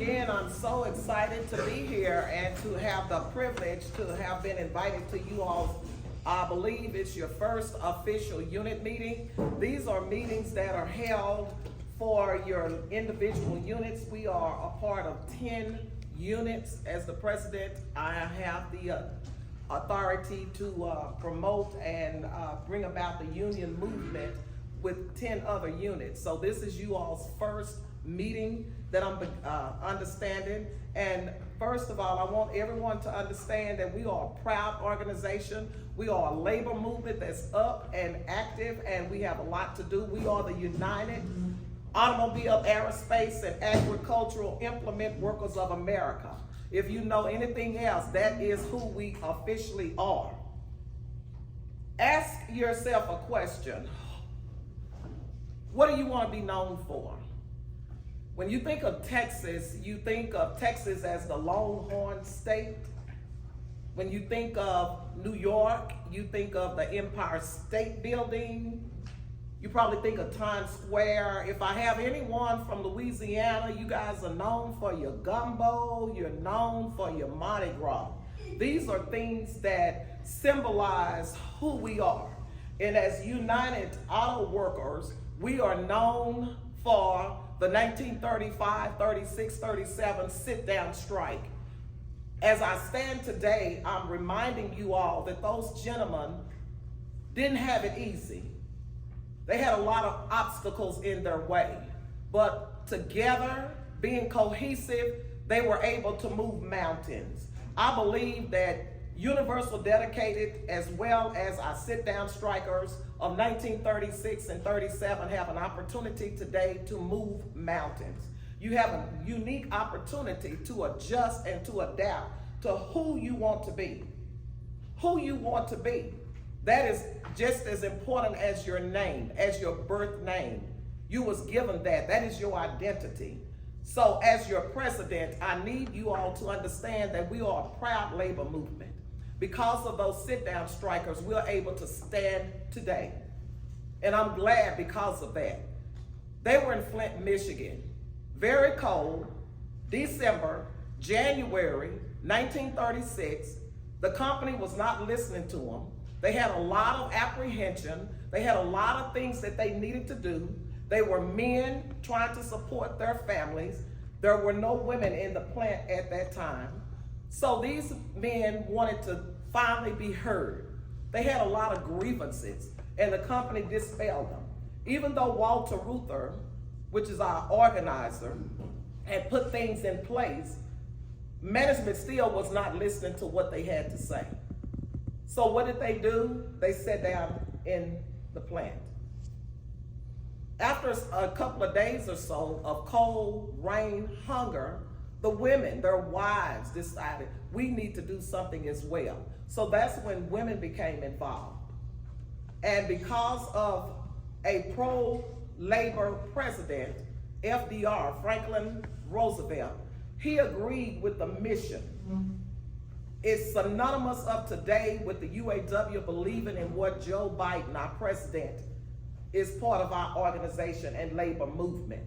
again, I'm so excited to be here and to have the privilege to have been invited to you all. I believe it's your first official unit meeting. These are meetings that are held for your individual units. We are a part of 10 units. As the president, I have the authority to promote and bring about the union movement with 10 other units. So this is you all's first meeting that I'm understanding. And first of all, I want everyone to understand that we are a proud organization. We are a labor movement that's up and active, and we have a lot to do. We are the United Automobile, Aerospace, and Agricultural Implement Workers of America. If you know anything else, that is who we officially are. Ask yourself a question. What do you want to be known for? When you think of Texas, you think of Texas as the Longhorn State. When you think of New York, you think of the Empire State Building. You probably think of Times Square. If I have anyone from Louisiana, you guys are known for your gumbo, you're known for your Mardi Gras. These are things that symbolize who we are. And as United Auto Workers, we are known for the 1935, 36, 37 sit-down strike. As I stand today, I'm reminding you all that those gentlemen didn't have it easy. They had a lot of obstacles in their way, but together, being cohesive, they were able to move mountains. I believe that Universal dedicated, as well as our sit-down strikers of 1936 and 37, have an opportunity today to move mountains. You have a unique opportunity to adjust and to adapt to who you want to be. Who you want to be. That is just as important as your name, as your birth name. You was given that. That is your identity. So as your president, I need you all to understand that we are a proud labor movement. Because of those sit-down strikers, we're able to stand today. And I'm glad because of that. They were in Flint, Michigan. Very cold, December, January 1936. The company was not listening to them. They had a lot of apprehension. They had a lot of things that they needed to do. They were men trying to support their families. There were no women in the plant at that time. So these men wanted to finally be heard. They had a lot of grievances, and the company dispelled them. Even though Walter Reuther, which is our organizer, had put things in place, management still was not listening to what they had to say. So what did they do? They sat down in the plant. After a couple of days or so of cold, rain, hunger, the women, their wives, decided we need to do something as well. So that's when women became involved. And because of a pro-labor president, FDR, Franklin Roosevelt, he agreed with the mission. It's synonymous of today with the UAW believing in what Joe Biden, our president, is part of our organization and labor movement.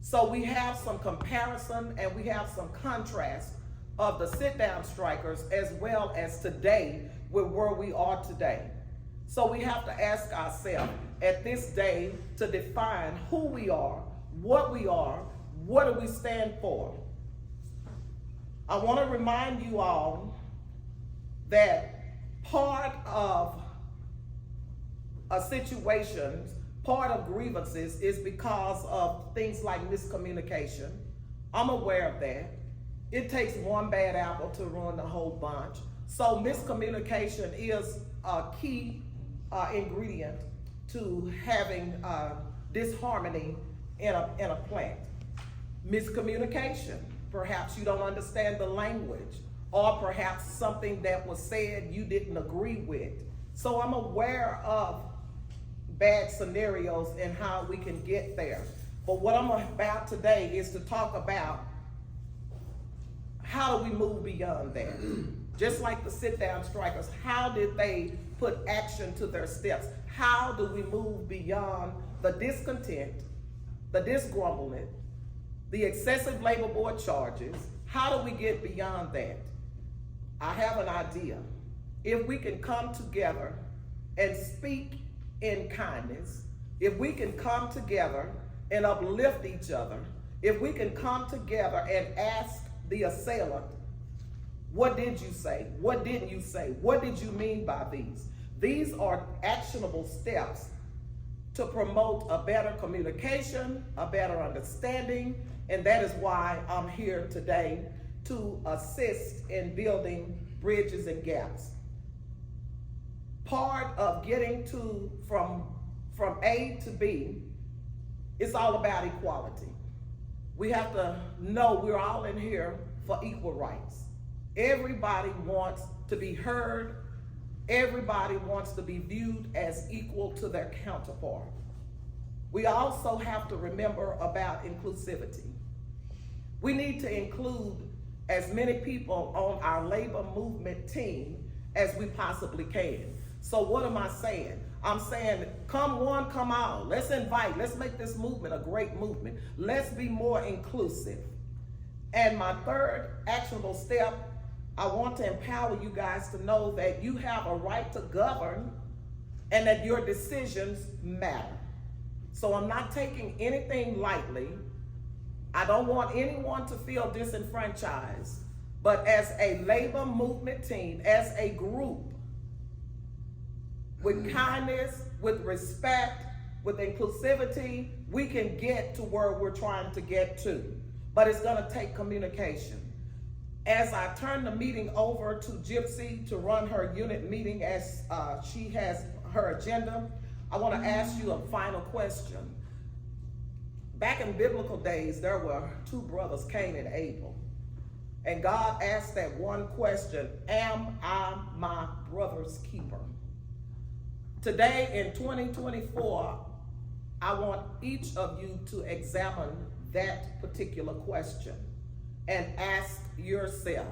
So we have some comparison and we have some contrast of the sit-down strikers as well as today with where we are today. So we have to ask ourselves at this day to define who we are, what do we stand for? I want to remind you all that part of a situation, part of grievances is because of things like miscommunication. I'm aware of that. It takes one bad apple to ruin the whole bunch. So miscommunication is a key ingredient to having disharmony in a plant. Miscommunication. Perhaps you don't understand the language, or perhaps something that was said you didn't agree with. So I'm aware of bad scenarios and how we can get there. But what I'm about today is to talk about how do we move beyond that? Just like the sit-down strikers, how did they put action to their steps? How do we move beyond the discontent, the disgrumblement, the excessive labor board charges. How do we get beyond that? I have an idea. If we can come together and speak in kindness, if we can come together and uplift each other, if we can come together and ask the assailant, what did you say? What didn't you say? What did you mean by these? These are actionable steps to promote a better communication, a better understanding, and that is why I'm here today to assist in building bridges and gaps. Part of getting from A to B, it's all about equality. We have to know we're all in here for equal rights. Everybody wants to be heard. Everybody wants to be viewed as equal to their counterpart. We also have to remember about inclusivity. We need to include as many people on our labor movement team as we possibly can. So what am I saying? I'm saying, come one, come all. Let's invite, let's make this movement a great movement. Let's be more inclusive. And my third actionable step, I want to empower you guys to know that you have a right to govern and that your decisions matter. So I'm not taking anything lightly. I don't want anyone to feel disenfranchised, but as a labor movement team, as a group, with kindness, with respect, with inclusivity, we can get to where we're trying to get to. But it's gonna take communication. As I turn the meeting over to Gypsy to run her unit meeting as she has her agenda, I wanna ask you a final question. Back in biblical days, there were two brothers, Cain and Abel. And God asked that one question, am I my brother's keeper? Today in 2024, I want each of you to examine that particular question and ask yourself,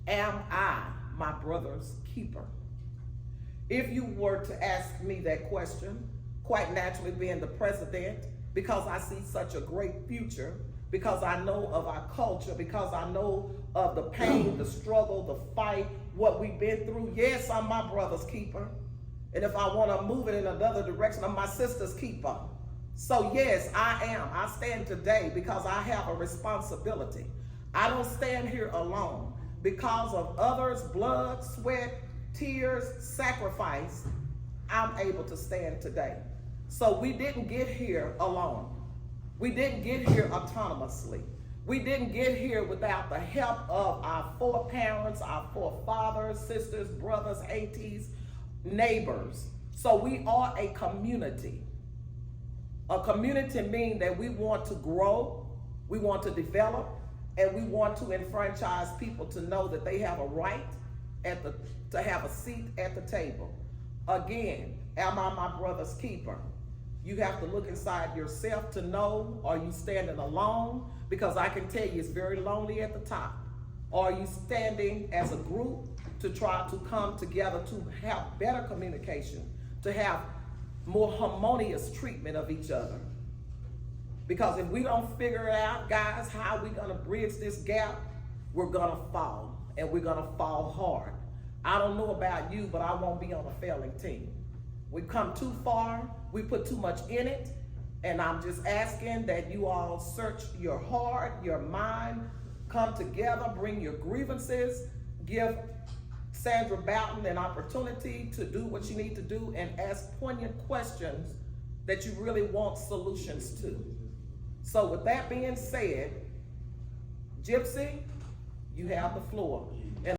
am I my brother's keeper? If you were to ask me that question, quite naturally being the president, because I see such a great future, because I know of our culture, because I know of the pain, the struggle, the fight, what we've been through. Yes, I'm my brother's keeper. And if I want to move it in another direction, I'm my sister's keeper. So yes, I am. I stand today because I have a responsibility. I don't stand here alone. Because of others' blood, sweat, tears, sacrifice, I'm able to stand today. So we didn't get here alone. We didn't get here autonomously. We didn't get here without the help of our foreparents, our forefathers, sisters, brothers, aunties, neighbors. So we are a community. A community means that we want to grow, we want to develop, and we want to enfranchise people to know that they have a right to have a seat at the table. Again, am I my brother's keeper? You have to look inside yourself to know, are you standing alone? Because I can tell you it's very lonely at the top. Are you standing as a group to try to come together to have better communication, to have more harmonious treatment of each other? Because if we don't figure it out, guys, how we're gonna bridge this gap, we're gonna fall, and we're gonna fall hard. I don't know about you, but I won't be on a failing team. We've come too far, we put too much in it, and I'm just asking that you all search your heart, your mind, come together, bring your grievances, give Sandra Boughton an opportunity to do what you need to do and ask poignant questions that you really want solutions to. So with that being said, Gypsy, you have the floor.